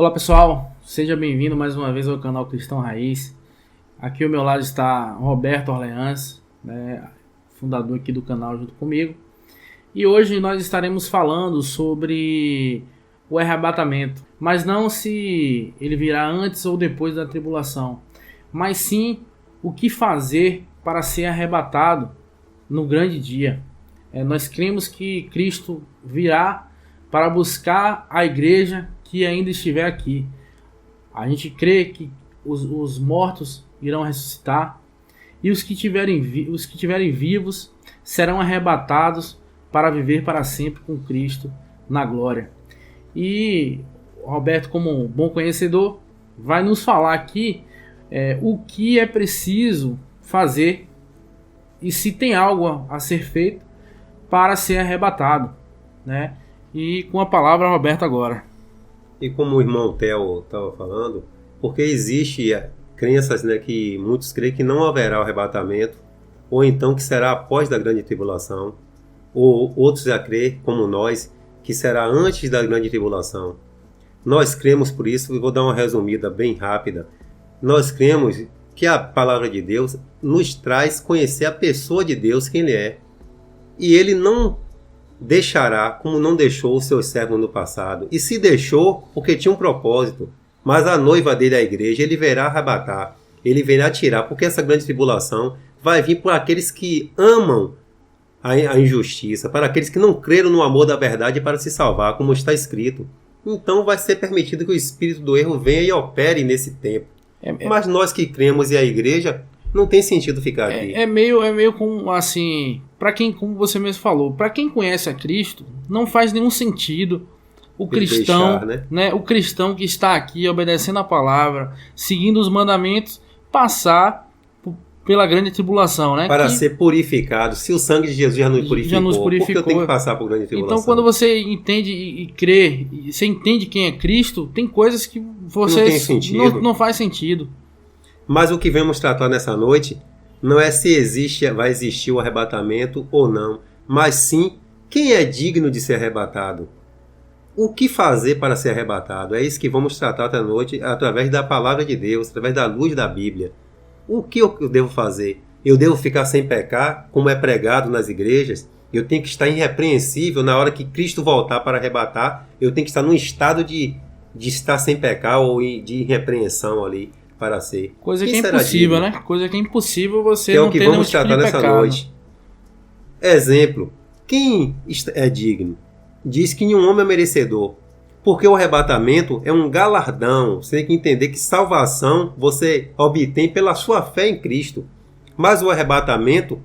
Olá pessoal, seja bem-vindo mais uma vez ao canal Cristão Raiz. Aqui ao meu lado está Roberto Orleans, fundador aqui do canal junto comigo. E hoje nós estaremos falando sobre o arrebatamento, mas não se ele virá antes ou depois da tribulação, mas sim o que fazer para ser arrebatado no grande dia. Nós cremos que Cristo virá para buscar a igreja que ainda estiver aqui. A gente crê que os mortos irão ressuscitar e os que tiverem vivos serão arrebatados para viver para sempre com Cristo na glória. E Roberto, como um bom conhecedor, vai nos falar aqui o que é preciso fazer e se tem algo a ser feito para ser arrebatado, né? E com a palavra, Roberto, agora. E como o irmão Theo estava falando, porque existe crenças, que muitos creem que não haverá o arrebatamento, ou então que será após da grande tribulação, ou outros já creem, como nós, que será antes da grande tribulação. Nós cremos por isso, e vou dar uma resumida bem rápida. Nós cremos que a palavra de Deus nos traz conhecer a pessoa de Deus, quem Ele é. E Ele não deixará, como não deixou os seus servos no passado. E se deixou, porque tinha um propósito. Mas a noiva dele, a igreja, Ele virá arrebatar. Ele virá tirar, porque essa grande tribulação vai vir por aqueles que amam a injustiça, para aqueles que não creram no amor da verdade para se salvar, como está escrito. Então vai ser permitido que o espírito do erro venha e opere nesse tempo. Mas nós que cremos e a igreja, não tem sentido ficar aqui. É meio como assim, para quem, como você mesmo falou, para quem conhece a Cristo, não faz nenhum sentido o cristão, o cristão que está aqui obedecendo a palavra, seguindo os mandamentos, passar pela grande tribulação, né? Para ser purificado. Se o sangue de Jesus já nos purificou, por que eu tenho que passar por grande tribulação? Então, quando você entende e crê, e você entende quem é Cristo, tem coisas que você não faz sentido. Mas o que vamos tratar nessa noite não é se vai existir o arrebatamento ou não, mas sim quem é digno de ser arrebatado. O que fazer para ser arrebatado? É isso que vamos tratar esta noite através da palavra de Deus, através da luz da Bíblia. O que eu devo fazer? Eu devo ficar sem pecar, como é pregado nas igrejas? Eu tenho que estar irrepreensível na hora que Cristo voltar para arrebatar? Eu tenho que estar num estado de estar sem pecar ou de irrepreensão ali para ser. Coisa que é impossível, né? Coisa que é impossível você não ter nenhum tipo de pecado. É o que vamos tratar nessa noite. Exemplo. Quem é digno? Diz que nenhum homem é merecedor. Porque o arrebatamento é um galardão. Você tem que entender que salvação você obtém pela sua fé em Cristo. Mas o arrebatamento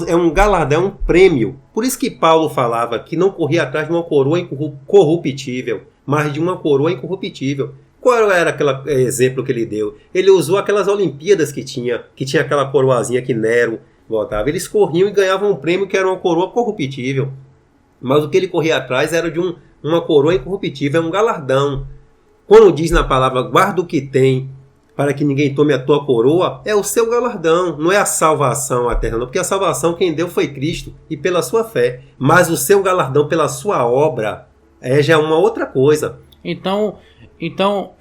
é um galardão, é um prêmio. Por isso que Paulo falava que não corria atrás de uma coroa corruptível, mas de uma coroa incorruptível. Qual era aquele exemplo que ele deu? Ele usou aquelas Olimpíadas que tinha aquela coroazinha que Nero botava. Eles corriam e ganhavam um prêmio que era uma coroa corruptível. Mas o que ele corria atrás era de uma coroa incorruptível, é um galardão. Quando diz na palavra, guarda o que tem, para que ninguém tome a tua coroa, é o seu galardão, não é a salvação eterna, porque a salvação quem deu foi Cristo e pela sua fé. Mas o seu galardão pela sua obra já é uma outra coisa. Então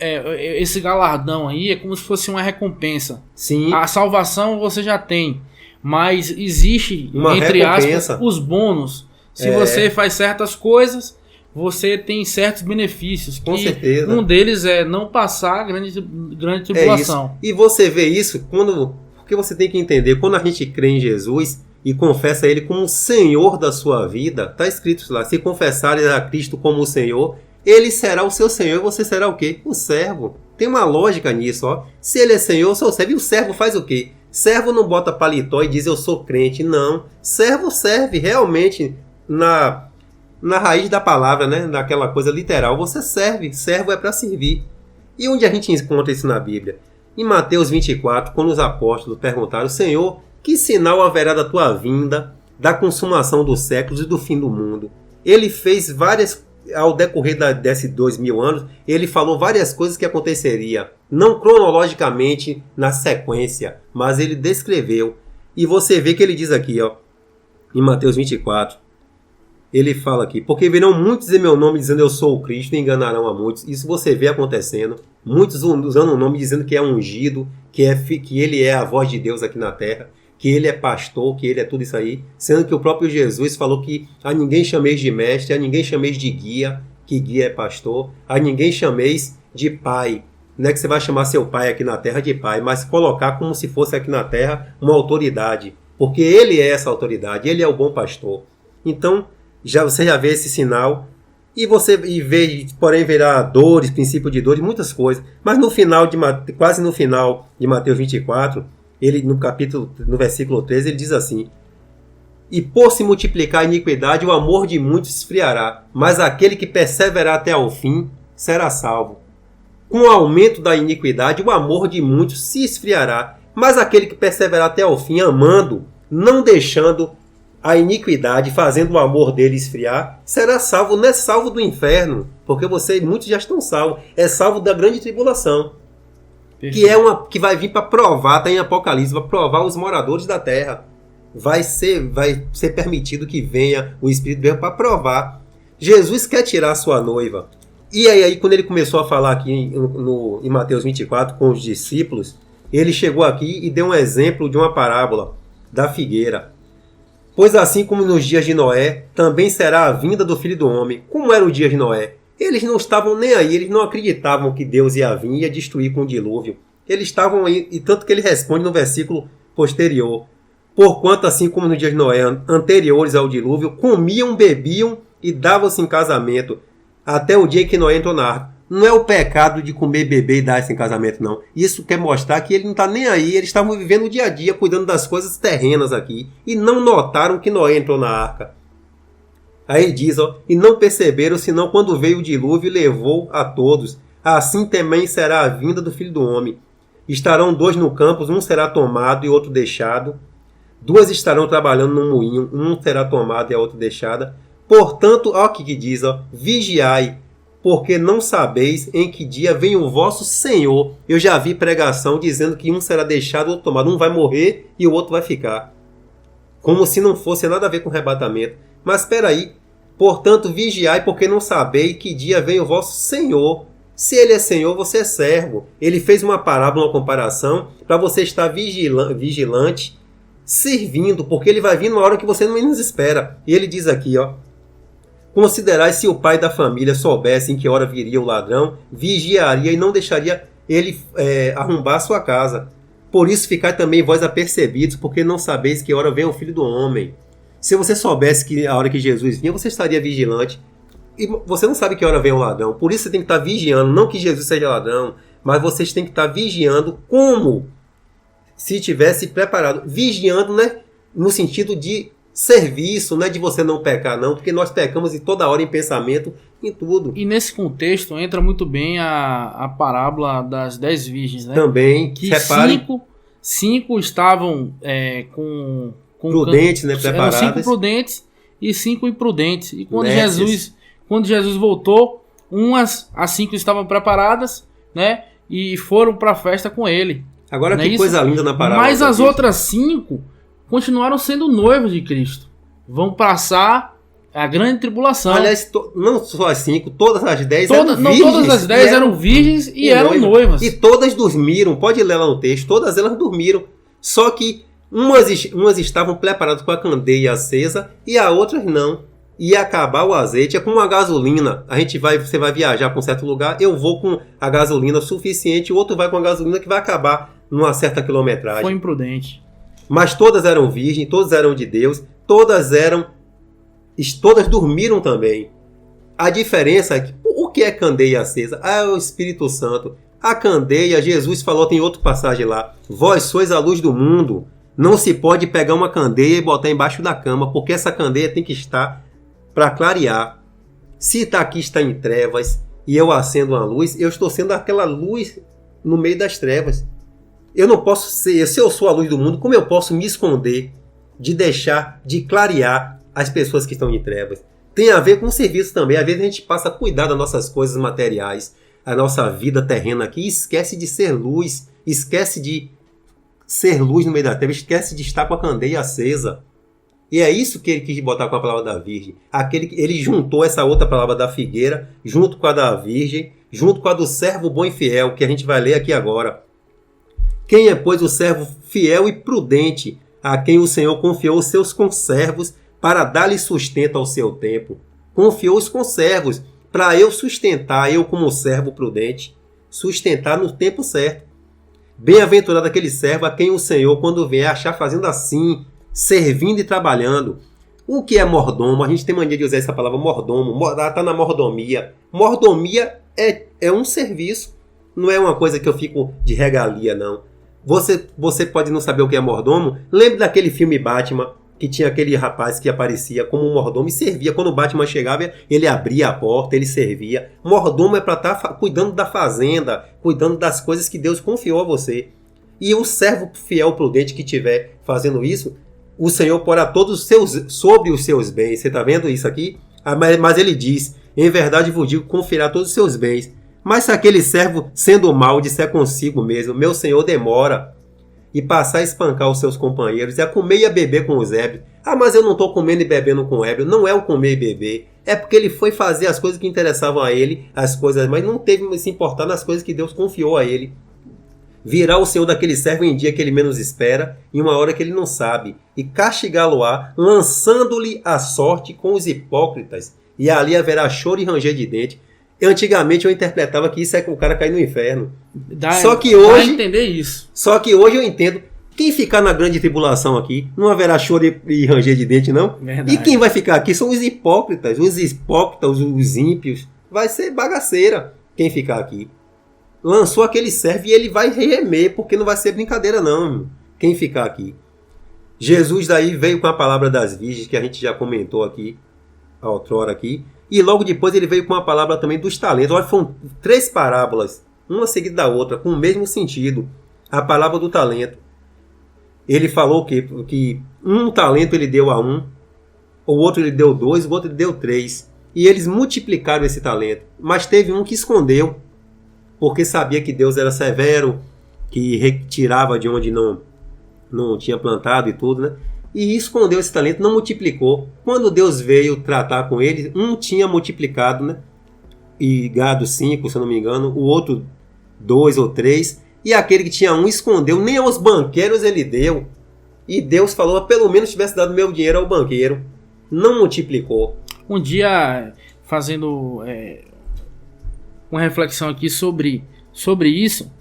esse galardão aí é como se fosse uma recompensa. Sim. A salvação você já tem, mas existe, uma entre recompensa. Aspas, os bônus. Se você faz certas coisas, você tem certos benefícios. Com certeza. Um deles é não passar a grande tribulação. E você vê isso porque você tem que entender, quando a gente crê em Jesus e confessa Ele como o Senhor da sua vida, está escrito lá, se confessares a Cristo como o Senhor, Ele será o seu Senhor e você será o quê? O servo. Tem uma lógica nisso, ó. Se Ele é Senhor, eu sou servo. E o servo faz o quê? Servo não bota paletó e diz eu sou crente. Não. Servo serve realmente na raiz da palavra, naquela coisa literal. Você serve. Servo é para servir. E onde a gente encontra isso na Bíblia? Em Mateus 24, quando os apóstolos perguntaram, Senhor, que sinal haverá da tua vinda, da consumação dos séculos e do fim do mundo? Ele fez ao decorrer desses 2000 anos, ele falou várias coisas que aconteceria, não cronologicamente na sequência, mas ele descreveu. E você vê que ele diz aqui, ó, em Mateus 24, ele fala aqui, porque virão muitos em meu nome dizendo eu sou o Cristo e enganarão a muitos. Isso você vê acontecendo. Muitos usando o nome dizendo que é ungido, que ele é a voz de Deus aqui na terra, que ele é pastor, que ele é tudo isso aí. Sendo que o próprio Jesus falou que a ninguém chameis de mestre, a ninguém chameis de guia, que guia é pastor, a ninguém chameis de pai. Não é que você vai chamar seu pai aqui na terra de pai, mas colocar como se fosse aqui na terra uma autoridade. Porque ele é essa autoridade, ele é o bom pastor. Então, você já vê esse sinal e você vê, porém, verá dores, princípio de dores, muitas coisas. Mas no final quase no final de Mateus 24, ele no versículo 13, ele diz assim: e por se multiplicar a iniquidade, o amor de muitos esfriará, mas aquele que perseverar até ao fim será salvo. Com o aumento da iniquidade, o amor de muitos se esfriará, mas aquele que perseverar até ao fim, amando, não deixando a iniquidade, fazendo o amor dele esfriar, será salvo. Não é salvo do inferno, porque muitos já estão salvos. É salvo da grande tribulação, que vai vir para provar, está em Apocalipse, para provar os moradores da terra. Vai ser permitido que venha o Espírito mesmo para provar. Jesus quer tirar a sua noiva. E aí, quando ele começou a falar aqui em Mateus 24 com os discípulos, ele chegou aqui e deu um exemplo de uma parábola da figueira. Pois assim como nos dias de Noé, também será a vinda do Filho do Homem. Como era o dia de Noé? Eles não estavam nem aí, eles não acreditavam que Deus ia vir e ia destruir com o dilúvio. Eles estavam aí, e tanto que ele responde no versículo posterior. Porquanto assim como no dia de Noé, anteriores ao dilúvio, comiam, bebiam e davam-se em casamento, até o dia em que Noé entrou na arca. Não é o pecado de comer, beber e dar-se em casamento, não. Isso quer mostrar que ele não está nem aí. Eles estavam vivendo o dia a dia, cuidando das coisas terrenas aqui. E não notaram que Noé entrou na arca. Aí ele diz, e não perceberam, senão quando veio o dilúvio e levou a todos. Assim também será a vinda do Filho do Homem. Estarão 2 no campo, um será tomado e outro deixado. 2 estarão trabalhando no moinho, um será tomado e a outra deixada. Portanto, olha o que diz, vigiai, porque não sabeis em que dia vem o vosso Senhor. Eu já vi pregação dizendo que um será deixado, outro tomado. Um vai morrer e o outro vai ficar. Como se não fosse nada a ver com arrebatamento. Mas espera aí. Portanto, vigiai, porque não sabeis que dia vem o vosso Senhor. Se ele é Senhor, você é servo. Ele fez uma parábola, uma comparação, para você estar vigilante, servindo, porque ele vai vir na hora que você menos espera. E ele diz aqui, considerai se o pai da família soubesse em que hora viria o ladrão, vigiaria e não deixaria ele arrombar a sua casa. Por isso ficai também vós apercebidos, porque não sabeis que hora vem o Filho do Homem. Se você soubesse que a hora que Jesus vinha, você estaria vigilante. E você não sabe que hora vem o ladrão. Por isso você tem que estar vigiando. Não que Jesus seja ladrão, mas vocês têm que estar vigiando como se tivesse preparado. Vigiando, né, no sentido de serviço, não é de você não pecar, não, porque nós pecamos em toda hora em pensamento, em tudo. E nesse contexto entra muito bem a parábola das 10 virgens, né? Também, que cinco estavam com prudentes, né, preparadas. Eram 5 prudentes e 5 imprudentes. E quando Jesus voltou, as 5 estavam preparadas, né, e foram para a festa com ele. Agora que coisa linda na parábola. Mas as outras 5 continuaram sendo noivos de Cristo. Vão passar a grande tribulação. Aliás, não só as 5, todas as 10 eram virgens. Não, todas as 10 eram virgens e eram noivas. E todas dormiram, pode ler lá no texto, todas elas dormiram. Só que umas estavam preparadas com a candeia acesa e as outras não. Ia acabar o azeite, é como a gasolina. Você vai viajar para um certo lugar, eu vou com a gasolina suficiente, o outro vai com a gasolina que vai acabar numa certa quilometragem. Foi imprudente. Mas todas eram virgens, todas eram de Deus, todas dormiram também. A diferença é que o que é candeia acesa? É o Espírito Santo. A candeia, Jesus falou, tem outra passagem lá. Vós sois a luz do mundo. Não se pode pegar uma candeia e botar embaixo da cama, porque essa candeia tem que estar para clarear. Se aqui está em trevas e eu acendo uma luz, eu estou sendo aquela luz no meio das trevas. Eu não posso ser, se eu sou a luz do mundo, como eu posso me esconder de clarear as pessoas que estão em trevas? Tem a ver com o serviço também. Às vezes a gente passa a cuidar das nossas coisas materiais, a nossa vida terrena aqui, e esquece de ser luz, esquece de ser luz no meio da treva, esquece de estar com a candeia acesa. E é isso que ele quis botar com a palavra da virgem. Ele juntou essa outra palavra da figueira, junto com a da virgem, junto com a do servo bom e fiel, que a gente vai ler aqui agora. Quem é, pois, o servo fiel e prudente, a quem o Senhor confiou os seus conservos para dar-lhe sustento ao seu tempo? Confiou os conservos para eu sustentar, eu como servo prudente, sustentar no tempo certo. Bem-aventurado aquele servo a quem o Senhor, quando vier, achar fazendo assim, servindo e trabalhando. O que é mordomo? A gente tem mania de usar essa palavra mordomo. Está na mordomia. Mordomia é um serviço. Não é uma coisa que eu fico de regalia, não. Você pode não saber o que é mordomo. Lembre daquele filme Batman, que tinha aquele rapaz que aparecia como um mordomo e servia. Quando o Batman chegava, ele abria a porta, ele servia. Mordomo é para estar cuidando da fazenda, cuidando das coisas que Deus confiou a você. E o servo fiel prudente que estiver fazendo isso, o Senhor porá todos sobre os seus bens. Você está vendo isso aqui? Mas ele diz, em verdade vos digo, confiará todos os seus bens. Mas se aquele servo, sendo mau, disser consigo mesmo, meu Senhor demora, e passar a espancar os seus companheiros, e a comer e a beber com os ébrios. Ah, mas eu não estou comendo e bebendo com o ébrio. Não é o comer e beber. É porque ele foi fazer as coisas que interessavam a ele, mas não teve que se importar nas coisas que Deus confiou a ele. Virá o Senhor daquele servo em dia que ele menos espera, em uma hora que ele não sabe, e castigá-lo-á, lançando-lhe a sorte com os hipócritas, e ali haverá choro e ranger de dente. Antigamente eu interpretava que isso é que o cara cair no inferno. Só que hoje entender isso. Só que hoje eu entendo. Quem ficar na grande tribulação aqui, não haverá choro e ranger de dente, não? Verdade. E quem vai ficar aqui são os hipócritas, os ímpios. Vai ser bagaceira quem ficar aqui. Lançou aquele servo e ele vai remer, porque não vai ser brincadeira, não. Quem ficar aqui. Jesus daí veio com a palavra das virgens, que a gente já comentou aqui, outrora aqui. E logo depois ele veio com a palavra também dos talentos. Olha, foram 3 parábolas, uma seguida da outra, com o mesmo sentido. A palavra do talento. Ele falou que um talento ele deu a um, o outro ele deu 2, o outro ele deu 3. E eles multiplicaram esse talento. Mas teve um que escondeu, porque sabia que Deus era severo, que retirava de onde não tinha plantado e tudo, né? E escondeu esse talento, não multiplicou. Quando Deus veio tratar com ele, um tinha multiplicado, né? E gado 5, se eu não me engano, o outro 2 ou 3, e aquele que tinha um escondeu, nem aos banqueiros ele deu. E Deus falou, pelo menos tivesse dado meu dinheiro ao banqueiro. Não multiplicou. Um dia, fazendo uma reflexão aqui sobre isso,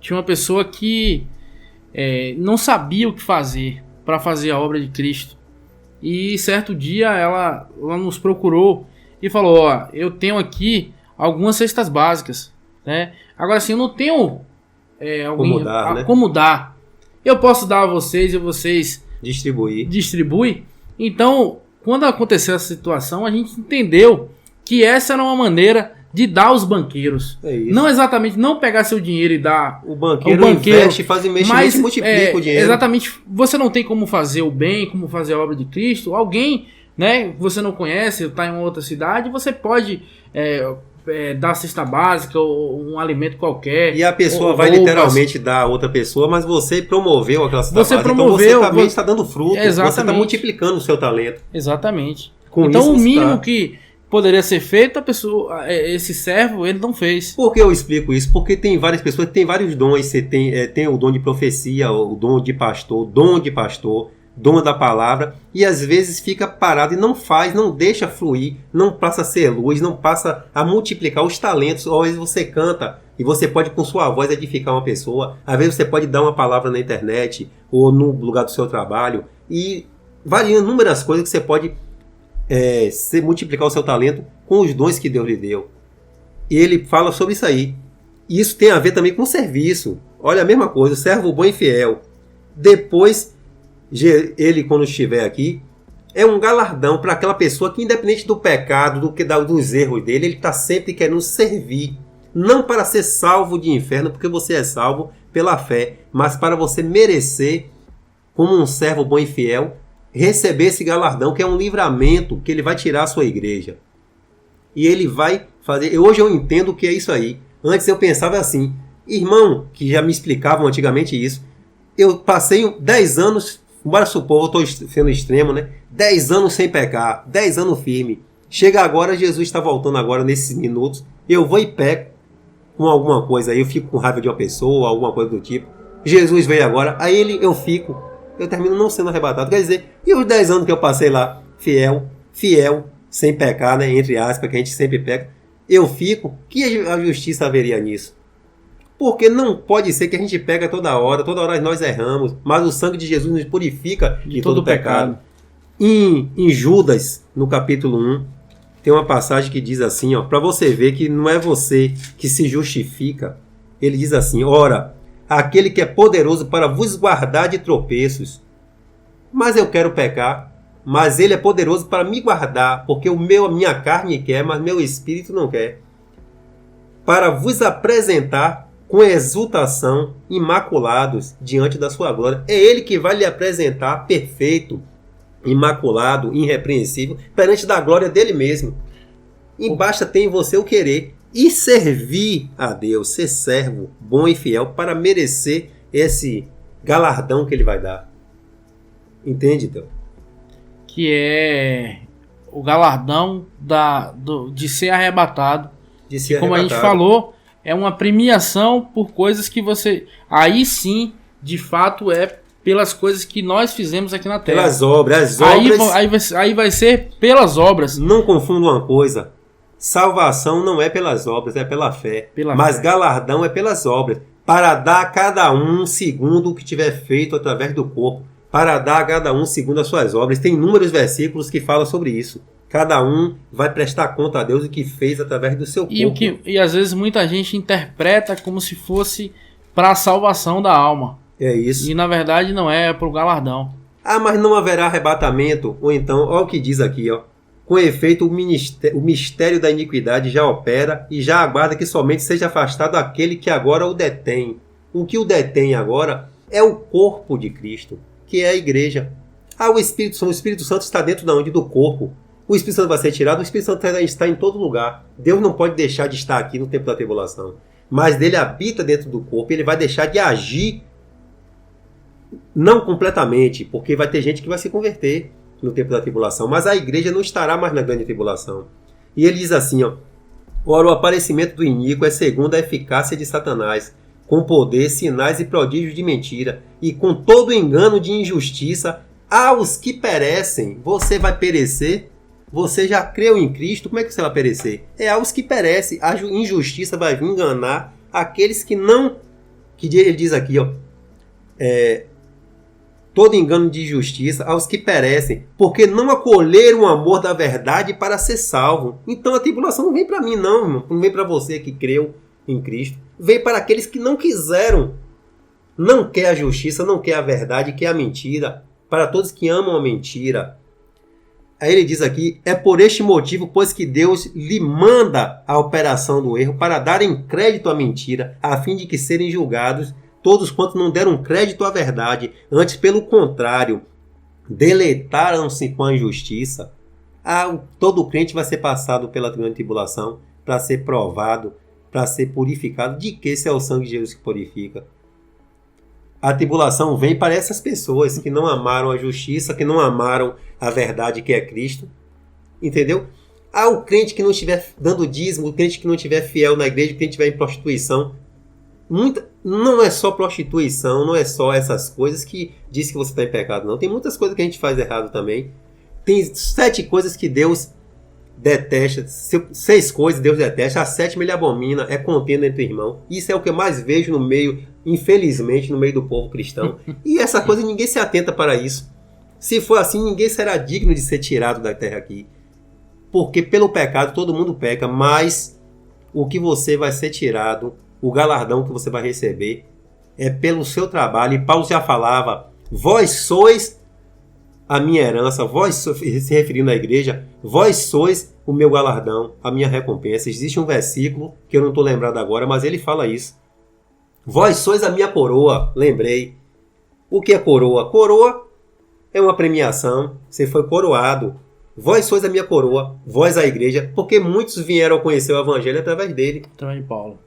tinha uma pessoa que não sabia o que fazer para fazer a obra de Cristo. E certo dia ela nos procurou e falou, ó, eu tenho aqui algumas cestas básicas, né? Agora assim, eu não tenho como dar. Eu posso dar a vocês e vocês distribuem. Então, quando aconteceu essa situação, a gente entendeu que essa era uma maneira de dar aos banqueiros. Não exatamente não pegar seu dinheiro e dar. O banqueiro investe, faz investimento e multiplica o dinheiro. Exatamente. Você não tem como fazer o bem, como fazer a obra de Cristo. Alguém, né, que você não conhece, está em uma outra cidade, você pode dar cesta básica ou um alimento qualquer. E a pessoa vai literalmente dar a outra pessoa, mas você promoveu aquela cesta básica. Promoveu, então você também está dando fruto. Exatamente. Você está multiplicando o seu talento. Exatamente. Então o mínimo que poderia ser feito, a pessoa, esse servo, ele não fez. Por que eu explico isso? Porque tem várias pessoas que têm vários dons. Você tem o dom de profecia, o dom de pastor, dom da palavra, e às vezes fica parado e não deixa fluir, não passa a ser luz, não passa a multiplicar os talentos. Às vezes você canta e você pode com sua voz edificar uma pessoa, às vezes você pode dar uma palavra na internet ou no lugar do seu trabalho, e variam inúmeras coisas que você pode multiplicar o seu talento com os dons que Deus lhe deu. E ele fala sobre isso aí. E isso tem a ver também com o serviço. Olha a mesma coisa, o servo bom e fiel. Depois, ele quando estiver aqui, é um galardão para aquela pessoa que, independente do pecado, dos erros dele, ele está sempre querendo servir. Não para ser salvo de inferno, porque você é salvo pela fé, mas para você merecer, como um servo bom e fiel, receber esse galardão, que é um livramento que ele vai tirar a sua igreja. E ele vai fazer. Hoje eu entendo o que é isso aí. Antes eu pensava assim, irmão, que já me explicavam antigamente isso. Eu passei 10 anos bora supor, eu estou sendo extremo, né? 10 anos sem pecar, 10 anos firme. Chega agora, Jesus está voltando agora nesses minutos, eu vou e peco com alguma coisa aí, eu fico com raiva de uma pessoa, alguma coisa do tipo. Jesus veio agora, aí eu termino não sendo arrebatado. Quer dizer, e os 10 anos que eu passei lá, fiel, sem pecar, né? Entre aspas, que a gente sempre peca, eu fico, que a justiça haveria nisso? Porque não pode ser que a gente peca toda hora nós erramos, mas o sangue de Jesus nos purifica de todo pecado. Em Judas, no capítulo 1, tem uma passagem que diz assim, para você ver que não é você que se justifica. Ele diz assim, ora, aquele que é poderoso para vos guardar de tropeços. Mas eu quero pecar, mas ele é poderoso para me guardar, porque a minha carne quer, mas meu espírito não quer. Para vos apresentar com exultação, imaculados diante da sua glória. É ele que vai lhe apresentar perfeito, imaculado, irrepreensível, perante da glória dele mesmo. E basta ter em você o querer e servir a Deus, ser servo bom e fiel para merecer esse galardão que ele vai dar. Entende, então? Que é o galardão de ser arrebatado. De ser como arrebatado. A gente falou, é uma premiação por coisas que você... Aí sim, de fato, é pelas coisas que nós fizemos aqui na Terra. Pelas obras. As obras... Aí vai ser pelas obras. Não confunda uma coisa. Salvação não é pelas obras, é pela fé. Mas galardão é pelas obras. Para dar a cada um segundo o que tiver feito através do corpo. Para dar a cada um segundo as suas obras. Tem inúmeros versículos que falam sobre isso. Cada um vai prestar conta a Deus do que fez através do seu corpo. E às vezes muita gente interpreta como se fosse para a salvação da alma. É isso. E na verdade não é para o galardão. Ah, mas não haverá arrebatamento? Ou então, olha o que diz aqui, ó. Com efeito, o mistério da iniquidade já opera e já aguarda que somente seja afastado aquele que agora o detém. O que o detém agora é o corpo de Cristo, que é a igreja. Ah, o Espírito Santo está dentro de onde? Do corpo. O Espírito Santo vai ser tirado, o Espírito Santo está em todo lugar. Deus não pode deixar de estar aqui no tempo da tribulação. Mas ele habita dentro do corpo, ele vai deixar de agir, não completamente, porque vai ter gente que vai se converter no tempo da tribulação, mas a igreja não estará mais na grande tribulação. E ele diz assim, ó, ora, o aparecimento do iníquo é segundo a eficácia de Satanás, com poder, sinais e prodígios de mentira, e com todo engano de injustiça aos que perecem. Você vai perecer? Você já creu em Cristo? Como é que você vai perecer? É aos que perecem. A injustiça vai vir enganar aqueles que não... Que ele diz aqui, ó, todo engano de justiça aos que perecem, porque não acolheram o amor da verdade para ser salvo. Então a tribulação não vem para mim, não, irmão. Não vem para você que creu em Cristo. Vem para aqueles que não quiseram. Não quer a justiça, não quer a verdade, quer a mentira. Para todos que amam a mentira. Aí ele diz aqui, é por este motivo, pois que Deus lhe manda a operação do erro para darem crédito à mentira, a fim de que serem julgados todos quantos não deram crédito à verdade, antes pelo contrário, deleitaram-se com a injustiça. Todo crente vai ser passado pela grande tribulação para ser provado, para ser purificado. De que esse é o sangue de Jesus que purifica? A tribulação vem para essas pessoas que não amaram a justiça, que não amaram a verdade que é Cristo. Entendeu? O crente que não estiver dando dízimo, o crente que não estiver fiel na igreja, o crente estiver em prostituição. Não é só prostituição, não é só essas coisas que diz que você está em pecado, não. Tem muitas coisas que a gente faz errado também. Tem 7 coisas que Deus detesta, 6 coisas Deus detesta, a 7ª ele abomina, é contenda entre irmãos. Isso é o que eu mais vejo no meio, infelizmente, no meio do povo cristão. E essa coisa ninguém se atenta para isso. Se for assim, ninguém será digno de ser tirado da terra aqui. Porque pelo pecado todo mundo peca, mas o que você vai ser tirado, o galardão que você vai receber, é pelo seu trabalho. E Paulo já falava, vós sois a minha herança, vós se referindo à igreja, vós sois o meu galardão, a minha recompensa. Existe um versículo que eu não estou lembrado agora, mas ele fala isso. Vós sois a minha coroa, lembrei. O que é coroa? Coroa é uma premiação, você foi coroado. Vós sois a minha coroa, vós a igreja, porque muitos vieram a conhecer o evangelho através dele. Através de Paulo.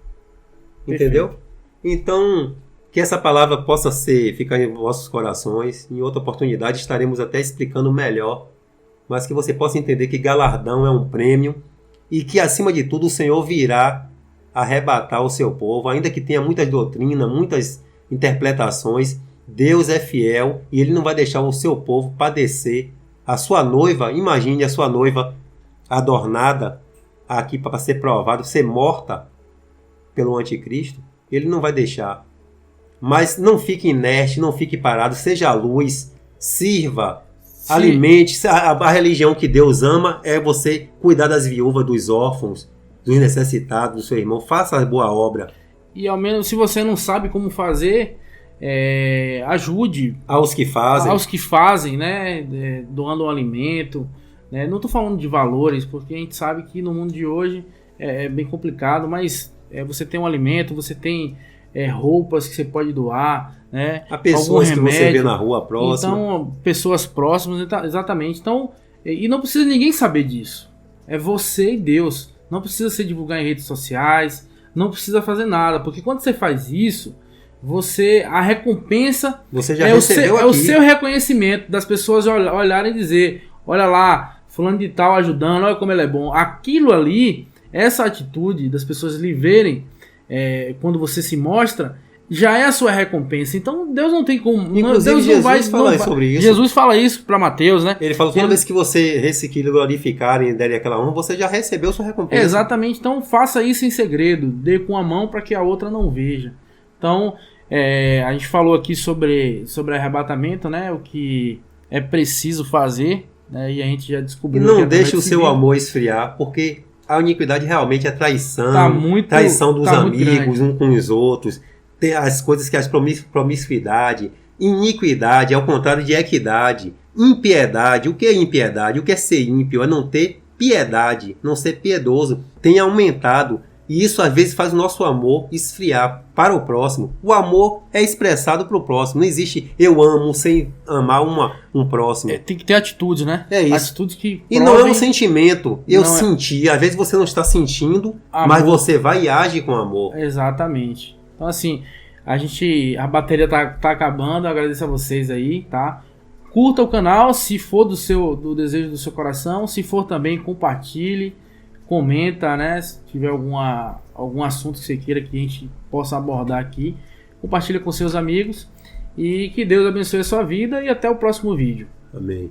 Entendeu? Então, Que essa palavra possa ficar em vossos corações. Em outra oportunidade estaremos até explicando melhor, mas que você possa entender que galardão é um prêmio e que, acima de tudo, o Senhor virá arrebatar o seu povo, ainda que tenha muitas doutrinas, muitas interpretações. Deus é fiel e Ele não vai deixar o seu povo padecer. A sua noiva, imagine a sua noiva adornada aqui para ser provada, ser morta pelo anticristo. Ele não vai deixar. Mas não fique inerte, não fique parado, seja a luz, sirva, sim, alimente. A religião que Deus ama é você cuidar das viúvas, dos órfãos, dos necessitados, do seu irmão. Faça a boa obra. E ao menos, se você não sabe como fazer, ajude aos que fazem, né? Doando um alimento, né? Não estou falando de valores, porque a gente sabe que no mundo de hoje é bem complicado, mas você tem um alimento, você tem roupas que você pode doar, né? A pessoas que você vê na rua próxima. Então, pessoas próximas, exatamente. Então, e não precisa ninguém saber disso. É você e Deus. Não precisa se divulgar em redes sociais, não precisa fazer nada, porque quando você faz isso, a recompensa você já recebeu é o seu reconhecimento das pessoas olharem e dizer, olha lá, fulano de tal ajudando, olha como ele é bom. Aquilo ali, essa atitude das pessoas lhe verem, quando você se mostra, já é a sua recompensa. Então Deus não tem como. Inclusive, Deus Jesus fala sobre isso. Jesus fala isso para Mateus, né? Ele fala: toda vez que você se glorificarem e derem aquela honra, você já recebeu sua recompensa. Exatamente. Então faça isso em segredo, dê com a mão para que a outra não veja. Então a gente falou aqui sobre arrebatamento, né? O que é preciso fazer, né? E a gente já descobriu. E não deixe o seu amor esfriar, porque a iniquidade realmente é traição, traição dos amigos uns com os outros. Tem as coisas que as promiscuidade, iniquidade, ao contrário de equidade, impiedade. O que é impiedade? O que é ser ímpio? É não ter piedade, não ser piedoso. Tem aumentado. E isso às vezes faz o nosso amor esfriar para o próximo. O amor é expressado para o próximo. Não existe eu amo sem amar um próximo. Tem que ter atitude, né? É isso. Atitudes que e não é um sentimento. Eu senti. Às vezes você não está sentindo, amor, mas você vai e age com amor. Exatamente. Então assim, a bateria tá acabando. Eu agradeço a vocês aí, tá? Curta o canal se for do desejo do seu coração. Se for também, compartilhe. Comenta, né? Se tiver algum assunto que você queira que a gente possa abordar aqui, compartilha com seus amigos e que Deus abençoe a sua vida e até o próximo vídeo. Amém.